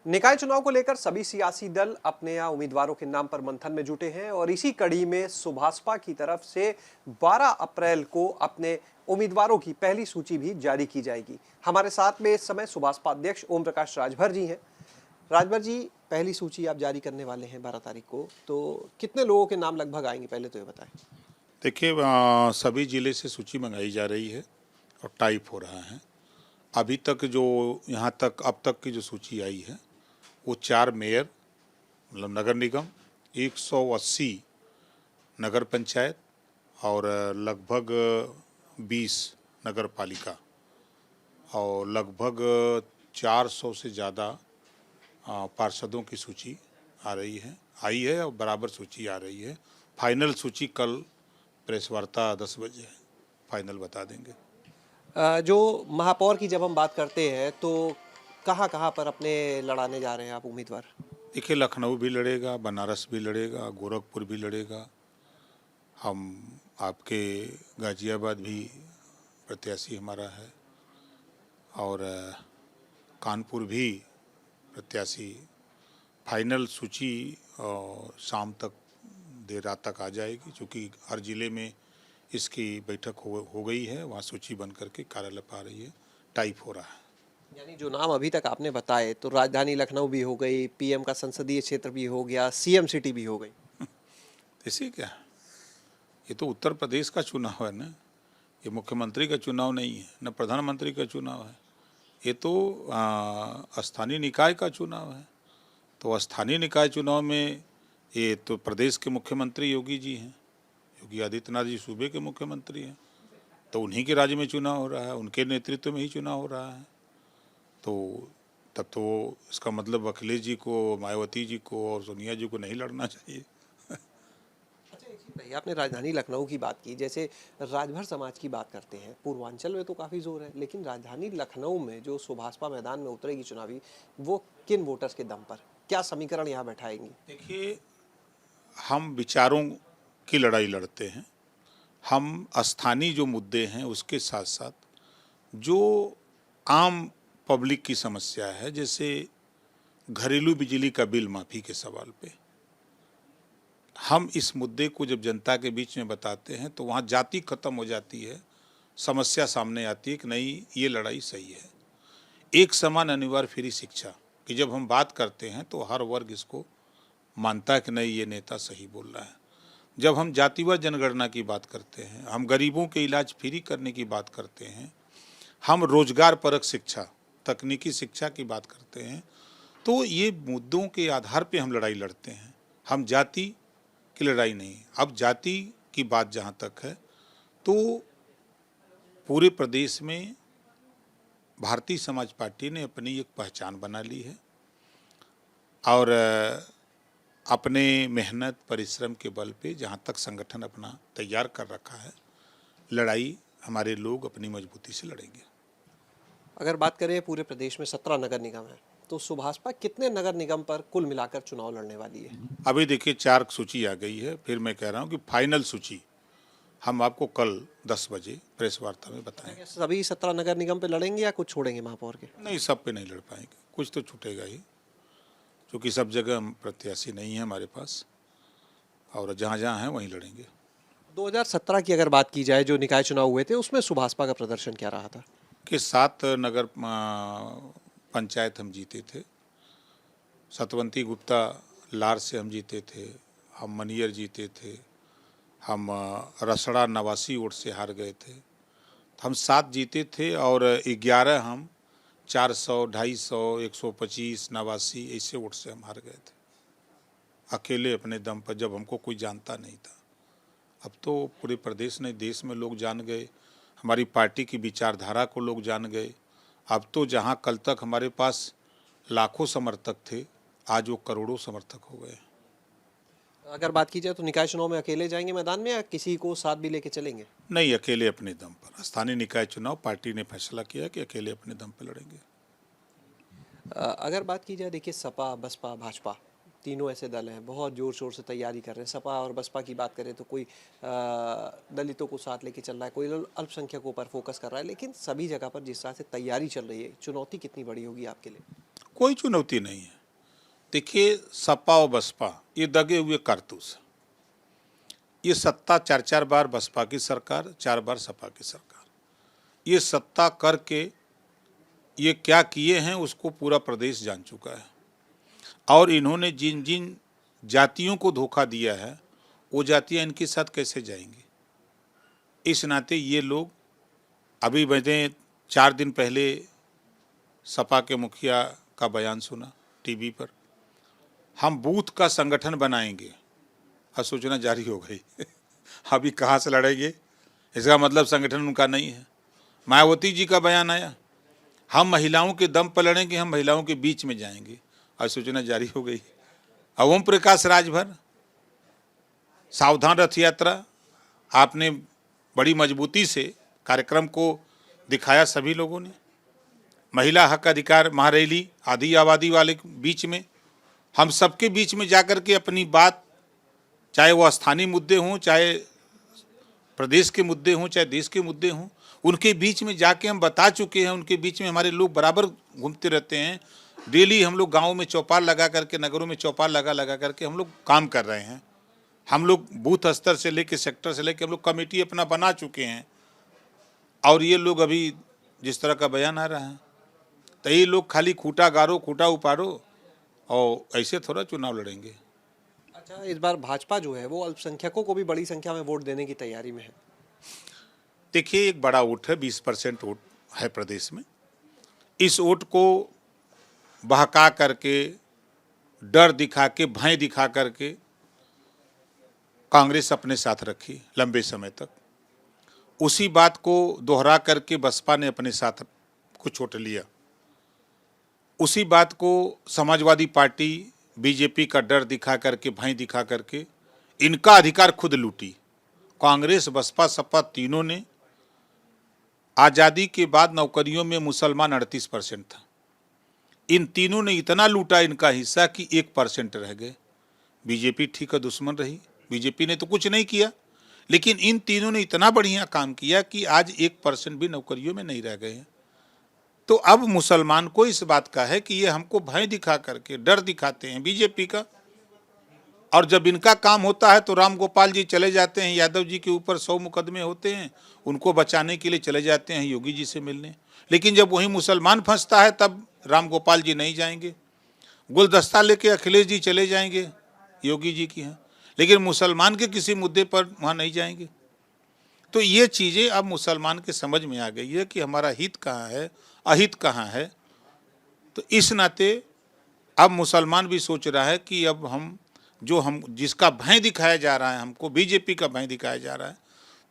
निकाय चुनाव को लेकर सभी सियासी दल अपने यहाँ उम्मीदवारों के नाम पर मंथन में जुटे हैं और इसी कड़ी में सुभाषपा की तरफ से 12 अप्रैल को अपने उम्मीदवारों की पहली सूची भी जारी की जाएगी। हमारे साथ में इस समय सुभाषपा अध्यक्ष ओम प्रकाश राजभर जी हैं। राजभर जी, पहली सूची आप जारी करने वाले हैं 12 तारीख को, तो कितने लोगों के नाम लगभग आएंगे, पहले तो ये बताएं। देखिए, सभी जिले से सूची मंगाई जा रही है और टाइप हो रहा है। अभी तक जो यहाँ तक अब तक की जो सूची आई है वो 4 मेयर मतलब नगर निगम, 180 नगर पंचायत और लगभग 20 नगर पालिका और लगभग 400 से ज़्यादा पार्षदों की सूची आई है और बराबर सूची आ रही है। फाइनल सूची कल प्रेस वार्ता 10 बजे है, फाइनल बता देंगे। जो महापौर की जब हम बात करते हैं तो कहाँ कहाँ पर अपने लड़ाने जा रहे हैं आप उम्मीदवार? देखिए, लखनऊ भी लड़ेगा, बनारस भी लड़ेगा, गोरखपुर भी लड़ेगा, हम आपके गाजियाबाद भी प्रत्याशी हमारा है और कानपुर भी प्रत्याशी। फाइनल सूची शाम तक देर रात तक आ जाएगी, क्योंकि हर ज़िले में इसकी बैठक हो गई है, वहाँ सूची बन करके कार्यालय पर आ रही है, टाइप हो रहा है। यानी जो नाम अभी तक आपने बताए तो राजधानी लखनऊ भी हो गई, पीएम का संसदीय क्षेत्र भी हो गया, सीएम सिटी भी हो गई। ऐसे क्या, ये तो उत्तर प्रदेश का चुनाव है ना, ये मुख्यमंत्री का चुनाव नहीं है, न प्रधानमंत्री का चुनाव है, ये तो स्थानीय निकाय का चुनाव है। तो स्थानीय निकाय चुनाव में ये तो प्रदेश के मुख्यमंत्री योगी जी हैं, योगी आदित्यनाथ जी सूबे के मुख्यमंत्री हैं, तो उन्हीं के राज्य में चुनाव हो रहा है, उनके नेतृत्व में ही चुनाव हो रहा है। तो तब तो इसका मतलब अखिलेश जी को, मायावती जी को और सोनिया जी को नहीं लड़ना चाहिए। नहीं, आपने राजधानी लखनऊ की बात की, जैसे राजभर समाज की बात करते हैं, पूर्वांचल में तो काफ़ी जोर है, लेकिन राजधानी लखनऊ में जो सुभाषपा मैदान में उतरेगी चुनावी, वो किन वोटर्स के दम पर, क्या समीकरण यहाँ बैठाएंगी? देखिए, हम विचारों की लड़ाई लड़ते हैं, हम स्थानीय जो मुद्दे हैं उसके साथ साथ जो आम पब्लिक की समस्या है, जैसे घरेलू बिजली का बिल माफ़ी के सवाल पे, हम इस मुद्दे को जब जनता के बीच में बताते हैं तो वहाँ जाति खत्म हो जाती है, समस्या सामने आती है कि नहीं, ये लड़ाई सही है। एक समान अनिवार्य फ्री शिक्षा कि जब हम बात करते हैं तो हर वर्ग इसको मानता है कि नहीं, ये नेता सही बोल रहा है। जब हम जातिवाद जनगणना की बात करते हैं, हम गरीबों के इलाज फ्री करने की बात करते हैं, हम रोजगार परक शिक्षा, तकनीकी शिक्षा की बात करते हैं, तो ये मुद्दों के आधार पे हम लड़ाई लड़ते हैं, हम जाति की लड़ाई नहीं। अब जाति की बात जहाँ तक है तो पूरे प्रदेश में भारतीय समाज पार्टी ने अपनी एक पहचान बना ली है और अपने मेहनत परिश्रम के बल पे जहाँ तक संगठन अपना तैयार कर रखा है, लड़ाई हमारे लोग अपनी मजबूती से लड़ेंगे। अगर बात करें पूरे प्रदेश में 17 नगर निगम है, तो सुभाषपा कितने नगर निगम पर कुल मिलाकर चुनाव लड़ने वाली है? अभी देखिए 4 सूची आ गई है, फिर मैं कह रहा हूँ कि फाइनल सूची हम आपको कल 10 बजे प्रेस वार्ता में बताएंगे। सभी 17 नगर निगम पे लड़ेंगे या कुछ छोड़ेंगे महापौर के? नहीं, सब पे नहीं लड़ पाएंगे, कुछ तो छूटेगा ही, क्योंकि सब जगह हम प्रत्याशी नहीं है हमारे पास और जहाँ जहाँ हैं वहीं लड़ेंगे। 2017 की अगर बात की जाए, जो निकाय चुनाव हुए थे, उसमें सुभाषपा का प्रदर्शन क्या रहा था? कि 7 नगर पंचायत हम जीते थे, सतवंती गुप्ता लार से हम जीते थे, हम मनियर जीते थे, हम रसड़ा नवासी वोट से हार गए थे, हम 7 जीते थे और 11 हम 400, 250, 125, 89 ऐसे वोट से हम हार गए थे, अकेले अपने दम पर, जब हमको कोई जानता नहीं था। अब तो पूरे प्रदेश नहीं, देश में लोग जान गए, हमारी पार्टी की विचारधारा को लोग जान गए। अब तो जहां कल तक हमारे पास लाखों समर्थक थे, आज वो करोड़ों समर्थक हो गए। अगर बात की जाए तो निकाय चुनाव में अकेले जाएंगे मैदान में या किसी को साथ भी लेके चलेंगे? नहीं, अकेले अपने दम पर। स्थानीय निकाय चुनाव पार्टी ने फैसला किया कि अकेले अपने दम पर लड़ेंगे। अगर बात की जाए, देखिए सपा, बसपा, भाजपा, तीनों ऐसे दल हैं, बहुत जोर शोर से तैयारी कर रहे हैं। सपा और बसपा की बात करें तो कोई दलितों को साथ लेके चल रहा है, कोई अल्पसंख्यकों पर फोकस कर रहा है, लेकिन सभी जगह पर जिस तरह से तैयारी चल रही है, चुनौती कितनी बड़ी होगी आपके लिए? कोई चुनौती नहीं है। देखिए, सपा और बसपा ये दगे हुए कारतूस है। ये सत्ता 4-4 बार बसपा की सरकार, 4 बार सपा की सरकार, ये सत्ता करके ये क्या किए हैं उसको पूरा प्रदेश जान चुका है। और इन्होंने जिन जिन जातियों को धोखा दिया है वो जातियां इनके साथ कैसे जाएंगी। इस नाते ये लोग, अभी मैंने 4 दिन पहले सपा के मुखिया का बयान सुना टीवी पर, हम बूथ का संगठन बनाएंगे, सूचना जारी हो गई। अभी कहाँ से लड़ेंगे, इसका मतलब संगठन उनका नहीं है। मायावती जी का बयान आया, हम महिलाओं के दम पर लड़ेंगे, हम महिलाओं के बीच में जाएंगे, सूचना जारी हो गई। ओम प्रकाश राजभर, सावधान रथ यात्रा, आपने बड़ी मजबूती से कार्यक्रम को दिखाया सभी लोगों ने। महिला हक अधिकार महारैली आधी आबादी वाले बीच में, हम सबके बीच में जाकर के अपनी बात, चाहे वो स्थानीय मुद्दे हों, चाहे प्रदेश के मुद्दे हों, चाहे देश के मुद्दे हों, उनके बीच में जाके हम बता चुके हैं। उनके बीच में हमारे लोग बराबर घूमते रहते हैं। डेली हम लोग गाँव में चौपाल लगा करके, नगरों में चौपाल लगा करके हम लोग काम कर रहे हैं। हम लोग बूथ स्तर से लेके, सेक्टर से लेके हम लोग कमेटी अपना बना चुके हैं। और ये लोग अभी जिस तरह का बयान आ रहा है, तो ये लोग खाली खूंटा गारो, खूंटा उपारो और ऐसे थोड़ा चुनाव लड़ेंगे। अच्छा, इस बार भाजपा जो है वो अल्पसंख्यकों को भी बड़ी संख्या में वोट देने की तैयारी में है। देखिए, एक बड़ा वोट है, 20% वोट है प्रदेश में। इस वोट को बहका करके, डर दिखा के, भय दिखा करके कांग्रेस अपने साथ रखी लंबे समय तक। उसी बात को दोहरा करके बसपा ने अपने साथ कुछ वोट लिया। उसी बात को समाजवादी पार्टी, बीजेपी का डर दिखा करके, भय दिखा करके इनका अधिकार खुद लूटी। कांग्रेस, बसपा, सपा तीनों ने, आज़ादी के बाद नौकरियों में मुसलमान 38% था। इन तीनों ने इतना लूटा इनका हिस्सा कि 1% रह गए। बीजेपी ठीक है, दुश्मन रही, बीजेपी ने तो कुछ नहीं किया, लेकिन इन तीनों ने इतना बढ़िया काम किया कि आज 1% भी नौकरियों में नहीं रह गए हैं। तो अब मुसलमान को इस बात का है कि ये हमको भय दिखा करके, डर दिखाते हैं बीजेपी का, और जब इनका काम होता है तो राम गोपाल जी चले जाते हैं, यादव जी के ऊपर 100 मुकदमे होते हैं, उनको बचाने के लिए चले जाते हैं योगी जी से मिलने। लेकिन जब वही मुसलमान फंसता है तब राम गोपाल जी नहीं जाएंगे। गुलदस्ता लेके अखिलेश जी चले जाएंगे योगी जी की हैं, लेकिन मुसलमान के किसी मुद्दे पर वहाँ नहीं जाएंगे। तो ये चीज़ें अब मुसलमान के समझ में आ गई है कि हमारा हित कहाँ है, अहित कहाँ है। तो इस नाते अब मुसलमान भी सोच रहा है कि अब हम जिसका भय दिखाया जा रहा है, हमको बीजेपी का भय दिखाया जा रहा है,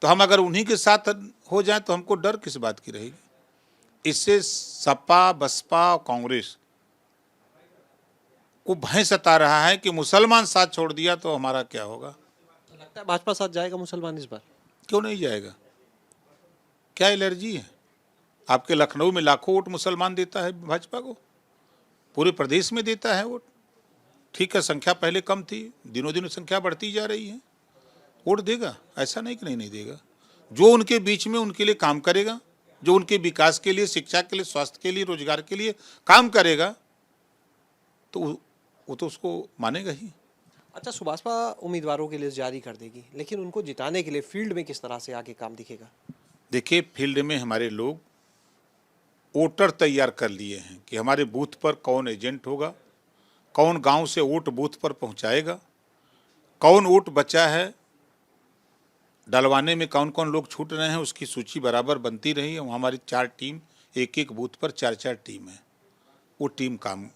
तो हम अगर उन्हीं के साथ हो जाए तो हमको डर किस बात की रहेगी। इससे सपा, बसपा, कांग्रेस को भय सता रहा है कि मुसलमान साथ छोड़ दिया तो हमारा क्या होगा। तो लगता है भाजपा साथ जाएगा मुसलमान इस बार? क्यों नहीं जाएगा, क्या एलर्जी है? आपके लखनऊ में लाखों वोट मुसलमान देता है भाजपा को, पूरे प्रदेश में देता है वोट। ठीक है, संख्या पहले कम थी, दिनों दिन संख्या बढ़ती जा रही है, वोट देगा, ऐसा नहीं कि नहीं देगा। जो उनके बीच में उनके लिए काम करेगा, जो उनके विकास के लिए, शिक्षा के लिए, स्वास्थ्य के लिए, रोजगार के लिए काम करेगा, तो वो तो उसको मानेगा ही। अच्छा, सुभाषपा उम्मीदवारों की लिस्ट जारी कर देगी, लेकिन उनको जिताने के लिए फील्ड में किस तरह से आगे काम दिखेगा? देखिए, फील्ड में हमारे लोग वोटर तैयार कर लिए हैं कि हमारे बूथ पर कौन एजेंट होगा, कौन गांव से वोट बूथ पर पहुंचाएगा, कौन वोट बचा है डलवाने में, कौन कौन लोग छूट रहे हैं, उसकी सूची बराबर बनती रही है। हमारी 4 टीम, एक बूथ पर 4 टीम है। वो टीम काम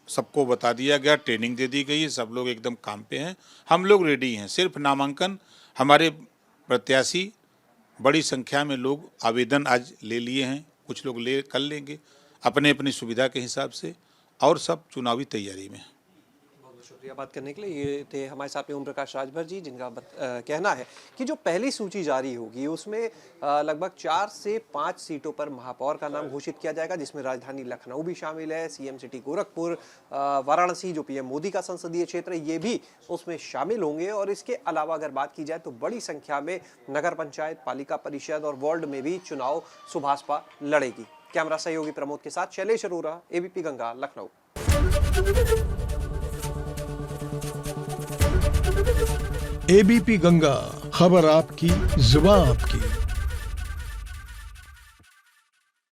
सबको बता दिया गया, ट्रेनिंग दे दी गई है, सब लोग एकदम काम पे हैं। हम लोग रेडी हैं। सिर्फ नामांकन, हमारे प्रत्याशी बड़ी संख्या में लोग आवेदन आज ले लिए हैं, कुछ लोग कल लेंगे अपने अपनी सुविधा के हिसाब से, और सब चुनावी तैयारी में। बहुत शुक्रिया बात करने के लिए। ये थे हमारे साथ में ओम प्रकाश राजभर जी, जिनका कहना है कि जो पहली सूची जारी होगी उसमें लगभग 4 से 5 सीटों पर महापौर का नाम घोषित किया जाएगा, जिसमें राजधानी लखनऊ भी शामिल है, सीएम सिटी गोरखपुर, वाराणसी जो पीएम मोदी का संसदीय क्षेत्र है, ये भी उसमें शामिल होंगे। और इसके अलावा अगर बात की जाए तो बड़ी संख्या में नगर पंचायत, पालिका परिषद और वार्ड में भी चुनाव सुभाषपा लड़ेगी। कैमरा सहयोगी प्रमोद के साथ शैलेश अरोरा, एबीपी गंगा, लखनऊ। एबीपी गंगा, खबर आपकी, जुबान आपकी।